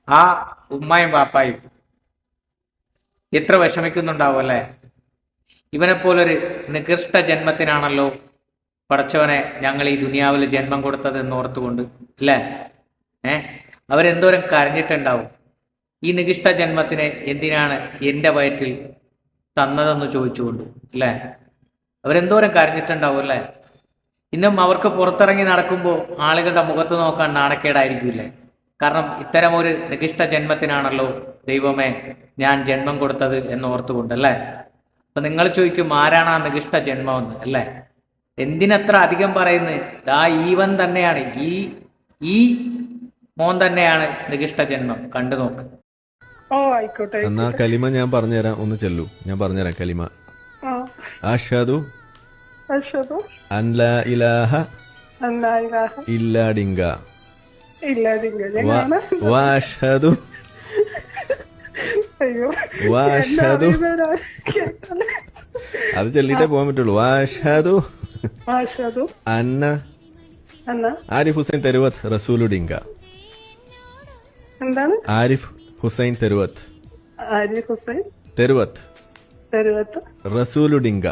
ആ ഉമ്മായും വാപ്പായും എത്ര വിഷമിക്കുന്നുണ്ടാവും അല്ലേ? ഇവനെപ്പോലൊരു നികൃഷ്ട ജന്മത്തിനാണല്ലോ പടച്ചവനെ ഞങ്ങൾ ഈ ദുനിയാവിൽ ജന്മം കൊടുത്തത് എന്ന് ഓർത്തുകൊണ്ട്, അല്ലേ? ഏ അവരെന്തോരം കരഞ്ഞിട്ടുണ്ടാവും. ഈ നികൃഷ്ട ജന്മത്തിനെ എന്തിനാണ് എൻ്റെ വയറ്റിൽ തന്നതെന്ന് ചോദിച്ചുകൊണ്ട്, അല്ലേ? അവരെന്തോരം കരഞ്ഞിട്ടുണ്ടാവും അല്ലേ? ഇന്നും അവർക്ക് പുറത്തിറങ്ങി നടക്കുമ്പോൾ ആളുകളുടെ മുഖത്ത് നോക്കാൻ നാണക്കേടായിരിക്കില്ലേ? കാരണം ഇത്തരം ഒരു നികൃഷ്ട ജന്മത്തിനാണല്ലോ ദൈവമേ ഞാൻ ജന്മം കൊടുത്തത് എന്ന് ഓർത്തുകൊണ്ട്, അല്ലേ? അപ്പൊ നിങ്ങൾ ചോദിക്കും, ആരാണ് ആ നികൃഷ്ട ജന്മമെന്ന്, അല്ലേ? എന്തിനത്ര അധികം പറയുന്നത്? ദാ ഈവൻ തന്നെയാണ്, ഈ മോൻ തന്നെയാണ് നികൃഷ്ട ജന്മം. കണ്ടു നോക്ക്. ഓ ആയിക്കോട്ടെ എന്നാ ആയിക്കോട്ടെ. കലിമ ഞാൻ പറഞ്ഞുതരാം, ഒന്ന് ചെല്ലു. ഞാൻ പറഞ്ഞുതരാം കലിമ. ആ അഷ്ഹദു അഷ്ഹദു അൻ ലാ ഇലാഹ അല്ലാ ഇലാഹ ഇല്ലാ ഡിങ്ക ഇല്ലാതില്ല വ ഞങ്ങളാണ്. വഅഷ്ഹദു അയ്യോ വഅഷ്ഹദു കേട്ടല്ലേ. അത് ചൊല്ലിട്ടേ പോകാൻ പറ്റുള്ളൂ. വഅഷ്ഹദു അഷ്ഹദു അന്ന എന്നാ ആരിഫ് ഹുസൈൻ തെരുവത്ത് റസൂലു ഡിങ്ക. എന്താണ്? ആരിഫ് ഹുസൈൻ തെരുവത്ത് ആരിഫ് ഹുസൈൻ തെരുവത്ത് തെരുവത്ത് റസൂലു ഡിങ്ക.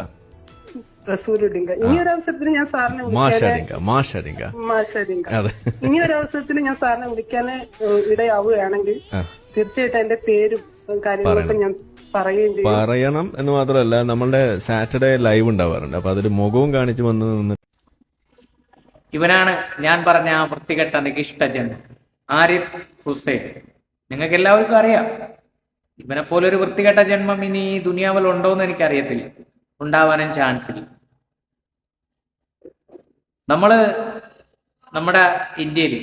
റസൂലുഡിങ്ക. ഇനി ഒരു അവസരത്തിൽ ഞാൻ സാറിനെ മാഷ വിളിക്കാന് ഡിങ്ക, മാഷ ഡിങ്ക. മാഷഡിങ്ക. അതെ. ഇനി ഒരു അവസരത്തിൽ ഞാൻ സാറിനെ വിളിക്കാന് ഇടയാവുകയാണെങ്കിൽ ആ, തീർച്ചയായിട്ടും എന്റെ പേരും കാര്യങ്ങളൊക്കെ ഞാൻ പറയുകയും ചെയ്യും. പറയണം എന്ന് മാത്രമല്ല, നമ്മളുടെ സാറ്റർഡേ ലൈവ് ഉണ്ടാവാറുണ്ട്. അപ്പൊ അതിൽ മുഖവും കാണിച്ചു വന്ന് നിന്ന് ഇവനാണ് ഞാൻ പറഞ്ഞ ആ വൃത്തികെട്ട നികിഷ്ട ജന്മം, ആരിഫ് ഹുസൈൻ. നിങ്ങൾക്ക് എല്ലാവർക്കും അറിയാം, ഇവനെ പോലൊരു വൃത്തികെട്ട ജന്മം ഇനി ഈ ദുനിയാവിൽ ഉണ്ടോയെന്ന് എനിക്കറിയത്തില്ല, ഉണ്ടാവാനും ചാൻസ് ഇല്ല. നമ്മള് നമ്മുടെ ഇന്ത്യയിൽ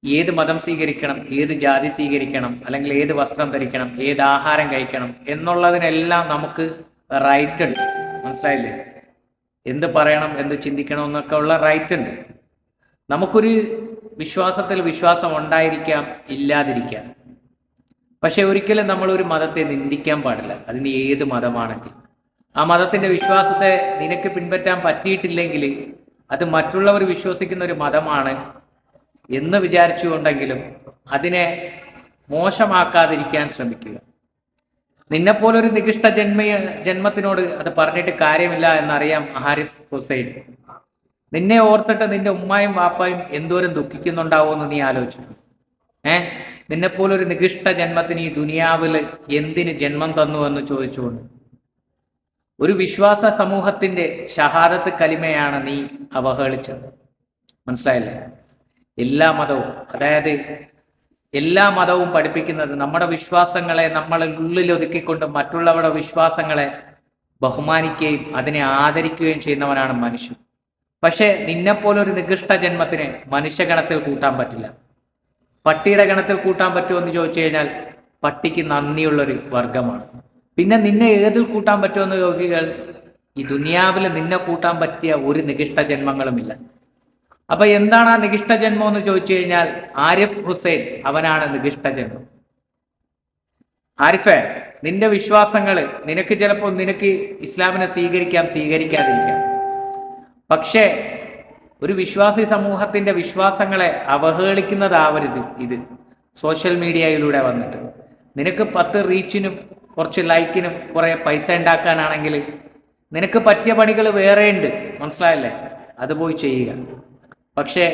ഏത് മതം സ്വീകരിക്കണം, ഏത് ജാതി സ്വീകരിക്കണം, അല്ലെങ്കിൽ ഏത് വസ്ത്രം ധരിക്കണം, ഏത് ആഹാരം കഴിക്കണം എന്നുള്ളതിനെല്ലാം നമുക്ക് റൈറ്റ് ഉണ്ട്. മനസ്സിലായില്ലേ? എന്ത് പറയണം, എന്ത് ചിന്തിക്കണം എന്നൊക്കെ ഉള്ള റൈറ്റ് ഉണ്ട്. നമുക്കൊരു വിശ്വാസത്തിൽ വിശ്വാസം ഉണ്ടായിരിക്കാം, ഇല്ലാതിരിക്കാം. പക്ഷെ ഒരിക്കലും നമ്മൾ ഒരു മതത്തെ നിന്ദിക്കാൻ പാടില്ല. അതിന് ഏത് മതമാണെങ്കിൽ ആ മതത്തിന്റെ വിശ്വാസത്തെ നിനക്ക് പിൻപറ്റാൻ പറ്റിയിട്ടില്ലെങ്കിൽ അത് മറ്റുള്ളവർ വിശ്വസിക്കുന്ന ഒരു മതമാണ് എന്ന് വിചാരിച്ചുകൊണ്ടെങ്കിലും അതിനെ മോശമാക്കാതിരിക്കാൻ ശ്രമിക്കുക. നിന്നെപ്പോലൊരു നികൃഷ്ട ജന്മത്തിനോട് അത് പറഞ്ഞിട്ട് കാര്യമില്ല എന്നറിയാം ആരിഫ് ഹുസൈൻ. നിന്നെ ഓർത്തിട്ട് നിന്റെ ഉമ്മായും വാപ്പായും എന്തോരം ദുഃഖിക്കുന്നുണ്ടാവുമെന്ന് നീ ആലോചിച്ചു. നിന്നെപ്പോലൊരു നികൃഷ്ട ജന്മത്തിന് ഈ ദുനിയാവിൽ എന്തിന് ജന്മം തന്നു എന്ന് ചോദിച്ചുകൊണ്ട് ഒരു വിശ്വാസ സമൂഹത്തിന്റെ ഷഹാദത്ത് കലിമയാണ് നീ അവഹേളിച്ചത്. മനസ്സിലായില്ലേ? എല്ലാ മതവും, അതായത് എല്ലാ മതവും പഠിപ്പിക്കുന്നത് നമ്മുടെ വിശ്വാസങ്ങളെ നമ്മളിൽ ഉള്ളിൽ ഒതുക്കിക്കൊണ്ട് മറ്റുള്ളവരുടെ വിശ്വാസങ്ങളെ ബഹുമാനിക്കുകയും അതിനെ ആദരിക്കുകയും ചെയ്യുന്നവനാണ് മനുഷ്യൻ. പക്ഷെ നിന്നെപ്പോലൊരു നികൃഷ്ട ജന്മത്തിനെ മനുഷ്യഗണത്തിൽ കൂട്ടാൻ പറ്റില്ല. പട്ടിയുടെ ഗണത്തിൽ കൂട്ടാൻ പറ്റുമോ എന്ന് ചോദിച്ചു കഴിഞ്ഞാൽ പട്ടിക്ക് നന്ദിയുള്ളൊരു വർഗമാണ്. പിന്നെ നിന്നെ ഏതിൽ കൂട്ടാൻ പറ്റുമെന്ന് ചോദിച്ചാൽ ഈ ദുനിയാവിൽ നിന്നെ കൂട്ടാൻ പറ്റിയ ഒരു നികൃഷ്ട ജന്മങ്ങളുമില്ല. അപ്പൊ എന്താണ് ആ നികൃഷ്ട ജന്മം എന്ന് ചോദിച്ചു കഴിഞ്ഞാൽ ആരിഫ് ഹുസൈൻ അവനാണ് നികൃഷ്ട ജന്മം. ആരിഫെ, നിന്റെ വിശ്വാസങ്ങള് നിനക്ക് ഇസ്ലാമിനെ സ്വീകരിക്കാം, സ്വീകരിക്കാതിരിക്കാം. പക്ഷേ ഒരു വിശ്വാസി സമൂഹത്തിന്റെ വിശ്വാസങ്ങളെ അവഹേളിക്കുന്നതാവരുത് ഇത്. സോഷ്യൽ മീഡിയയിലൂടെ വന്നിട്ട് നിനക്ക് 10 റീച്ചിനും കുറച്ച് ലൈക്കിനും കുറെ പൈസ ഉണ്ടാക്കാനാണെങ്കിൽ നിനക്ക് പറ്റിയ പണികൾ വേറെയുണ്ട്. മനസ്സിലായല്ലേ? അത് പോയി ചെയ്യുക. പക്ഷേ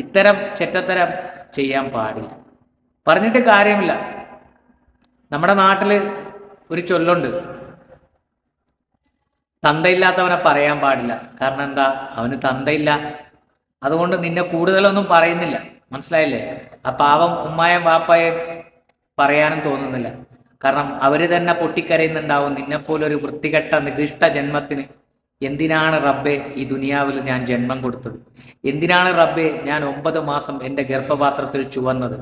ഇത്തരം ചെറ്റത്തരം ചെയ്യാൻ പാടില്ല. പറഞ്ഞിട്ട് കാര്യമില്ല. നമ്മുടെ നാട്ടിൽ ഒരു ചൊല്ലുണ്ട്, തന്തയില്ലാത്തവനെ പറയാൻ പാടില്ല. കാരണം എന്താ? അവന് തന്തയില്ല. അതുകൊണ്ട് നിന്നെ കൂടുതലൊന്നും പറയുന്നില്ല. മനസ്സിലായില്ലേ? ആ പാവം ഉമ്മായും വാപ്പായും പറയാനും തോന്നുന്നില്ല. കാരണം അവര് തന്നെ പൊട്ടിക്കരയുന്നുണ്ടാവും, നിന്നെപ്പോലൊരു വൃത്തികെട്ട നികൃഷ്ട ജന്മത്തിന് എന്തിനാണ് റബ്ബെ ഈ ദുനിയാവിൽ ഞാൻ ജന്മം കൊടുത്തത്? എന്തിനാണ് റബ്ബെ ഞാൻ 9 മാസം എൻ്റെ ഗർഭപാത്രത്തിൽ ചുവന്നത്?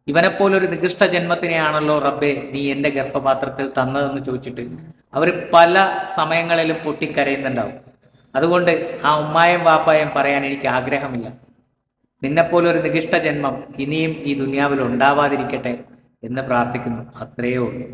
ഇവനെപ്പോലൊരു നികൃഷ്ട ജന്മത്തിനെയാണല്ലോ റബ്ബെ നീ എൻ്റെ ഗർഭപാത്രത്തിൽ തന്നതെന്ന് ചോദിച്ചിട്ട് അവർ പല സമയങ്ങളിലും പൊട്ടിക്കരയുന്നുണ്ടാവും. അതുകൊണ്ട് ആ ഉമ്മായും വാപ്പായും പറയാൻ എനിക്ക് ആഗ്രഹമില്ല. നിന്നെപ്പോലൊരു നികൃഷ്ട ജന്മം ഇനിയും ഈ ദുനിയാവിൽ ഉണ്ടാവാതിരിക്കട്ടെ എന്ന് പ്രാർത്ഥിക്കുന്നു. അത്രയേ ഉള്ളൂ.